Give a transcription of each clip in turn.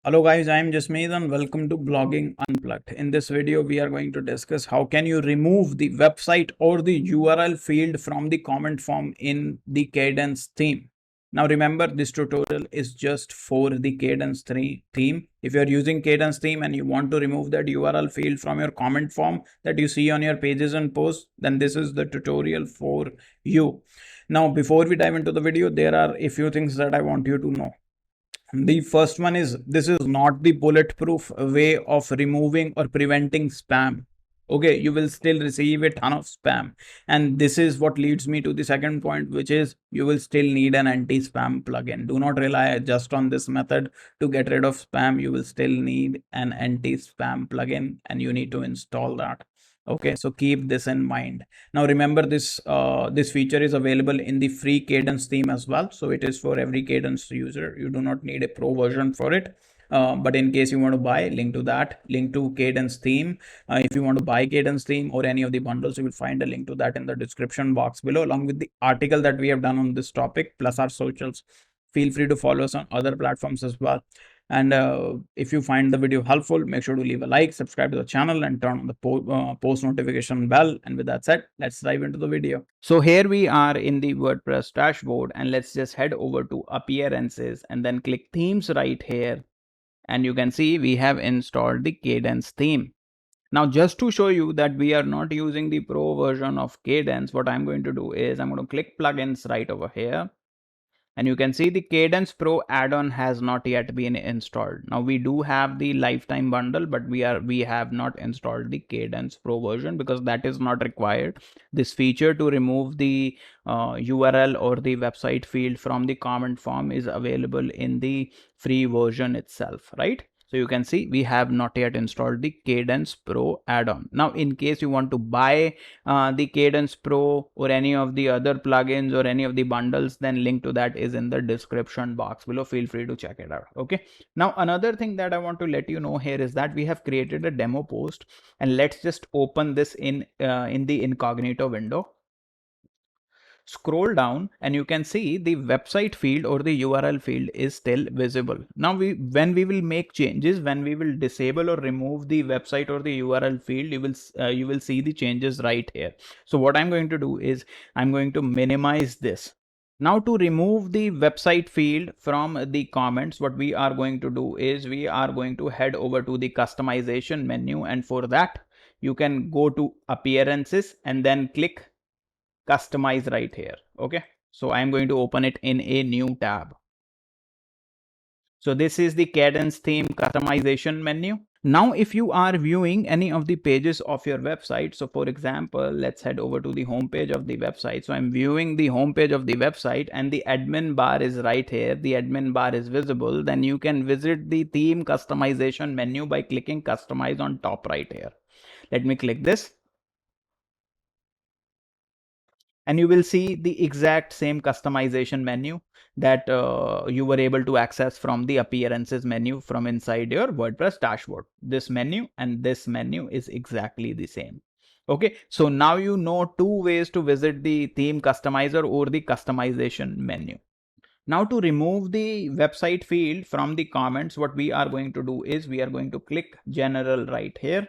Hello guys, I am Jasmeet and welcome to Blogging Unplugged. In this video, we are going to discuss how can you remove the website or the URL field from the comment form in the Kadence theme. Now remember, this tutorial is just for the Kadence theme. If you are using Kadence theme and you want to remove that URL field from your comment form that you see on your pages and posts, then this is the tutorial for you. Now, before we dive into the video, there are a few things that I want you to know. The first one is this is not the bulletproof way of removing or preventing spam. Okay, you will still receive a ton of spam. And this is what leads me to the second point, which is you will still need an anti-spam plugin. Do not rely just on this method to get rid of spam. You will still need an anti-spam plugin and you need to install that. Okay, so keep this in mind. Now remember, this feature is available in the free Kadence theme as well, so it is for every Kadence user. You do not need a pro version for it. But in case you want to buy, link to Kadence theme. If you want to buy Kadence theme or any of the bundles, you will find a link to that in the description box below, along with the article that we have done on this topic plus our socials. Feel free to follow us on other platforms as well. And if you find the video helpful, make sure to leave a like, subscribe to the channel, and turn on the post notification bell. And with that said, let's dive into the video. So here we are in the WordPress dashboard, and let's just head over to appearances and then click themes right here. And you can see we have installed the Kadence theme. Now, just to show you that we are not using the pro version of Kadence, what I'm going to do is I'm going to click plugins right over here. And you can see the Kadence Pro add-on has not yet been installed. Now we do have the lifetime bundle, but we have not installed the Kadence Pro version because that is not required. This feature to remove the URL or the website field from the comment form is available in the free version itself, right? So you can see we have not yet installed the Kadence Pro add-on. Now, in case you want to buy the Kadence Pro or any of the other plugins or any of the bundles, then link to that is in the description box below. Feel free to check it out. Okay. Now, another thing that I want to let you know here is that we have created a demo post, and let's just open this in the incognito window. Scroll down and you can see the website field or the URL field is still visible. Now when we will make changes, when we will disable or remove the website or the URL field, you will see the changes right here. So what I'm going to do is I'm going to minimize this. Now to remove the website field from the comments, what we are going to do is we are going to head over to the customization menu, and for that you can go to appearances and then click customize right here. Okay, so I'm going to open it in a new tab. So this is the Kadence theme customization menu. Now if you are viewing any of the pages of your website, so for example, let's head over to the home page of the website. So I'm viewing the home page of the website and the admin bar is right here. The admin bar is visible. Then you can visit the theme customization menu by clicking customize on top right here. Let me click this. And you will see the exact same customization menu that you were able to access from the appearances menu from inside your WordPress dashboard. This menu and this menu is exactly the same. Okay, so now you know two ways to visit the theme customizer or the customization menu. Now to remove the website field from the comments, what we are going to do is we are going to click general right here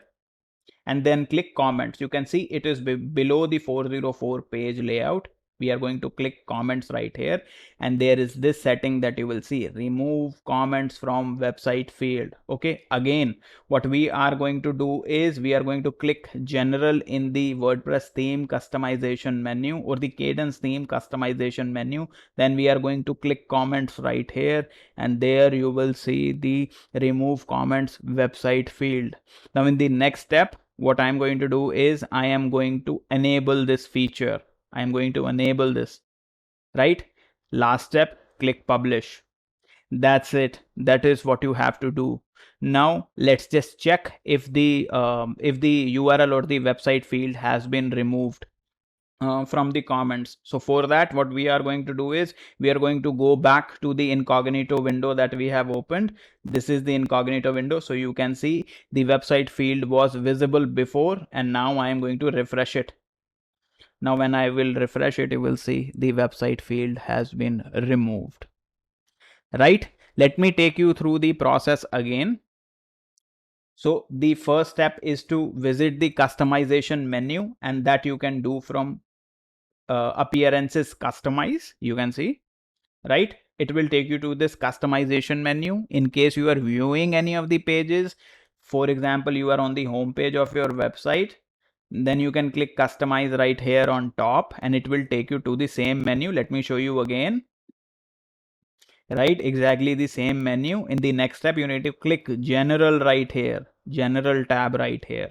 and then click comments. You can see it is below the 404 page layout. We are going to click comments right here, and there is this setting that you will see, remove comments from website field. Okay, again what we are going to do is we are going to click general in the WordPress theme customization menu or the Kadence theme customization menu. Then we are going to click comments right here, and there you will see the remove comments website field. Now in the next step, what I'm going to do is I am going to enable this feature. I am going to enable this, right? Last step, click publish. That's it. That is what you have to do. Now let's just check if the URL or the website field has been removed from the comments. So for that, what we are going to do is we are going to go back to the incognito window that we have opened. This is the incognito window. So you can see the website field was visible before, and now I am going to refresh it. Now when I will refresh it, you will see the website field has been removed, right? Let me take you through the process again. So the first step is to visit the customization menu, and that you can do from appearances customize. You can see, right? It will take you to this customization menu. In case you are viewing any of the pages, for example, you are on the home page of your website, then you can click customize right here on top, and it will take you to the same menu. Let me show you again. Right, exactly the same menu. In the next step, you need to click general right here, general tab right here.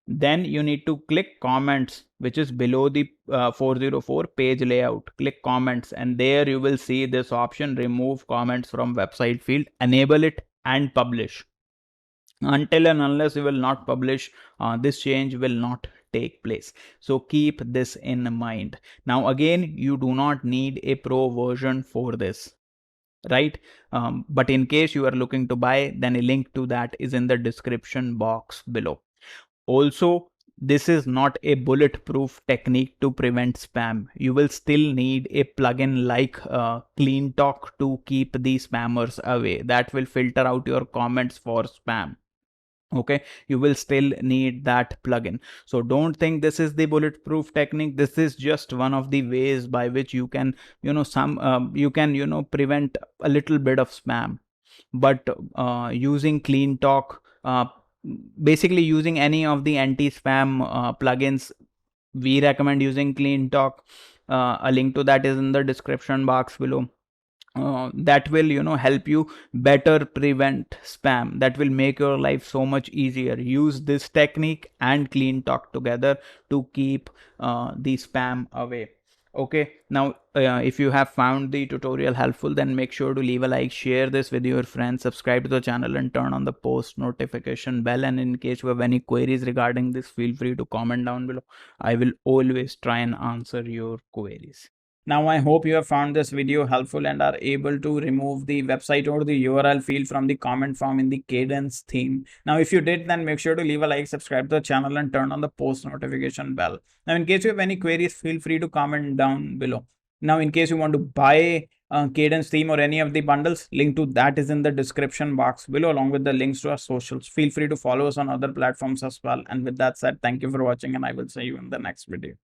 Then you need to click comments, which is below the 404 page layout. Click comments, and there you will see this option, remove comments from website field. Enable it and publish. Until and unless you will not publish, this change will not take place. So keep this in mind. Now again, you do not need a pro version for this, right? But in case you are looking to buy, then a link to that is in the description box below. Also, this is not a bulletproof technique to prevent spam. You will still need a plugin like Clean Talk to keep the spammers away. That will filter out your comments for spam. Okay, you will still need that plugin. So don't think this is the bulletproof technique. This is just one of the ways by which you can, prevent a little bit of spam. But using Clean Talk, basically using any of the anti-spam plugins, we recommend using Clean Talk. A link to that is in the description box below. That will help you better prevent spam. That will make your life so much easier. Use this technique and Clean Talk together to keep the spam away. Okay, now if you have found the tutorial helpful, then make sure to leave a like, share this with your friends, subscribe to the channel, and turn on the post notification bell. And in case you have any queries regarding this, feel free to comment down below. I will always try and answer your queries. Now, I hope you have found this video helpful and are able to remove the website or the URL field from the comment form in the Kadence theme. Now, if you did, then make sure to leave a like, subscribe to the channel, and turn on the post notification bell. Now, in case you have any queries, feel free to comment down below. Now, in case you want to buy Kadence theme or any of the bundles, link to that is in the description box below, along with the links to our socials. Feel free to follow us on other platforms as well. And with that said, thank you for watching, and I will see you in the next video.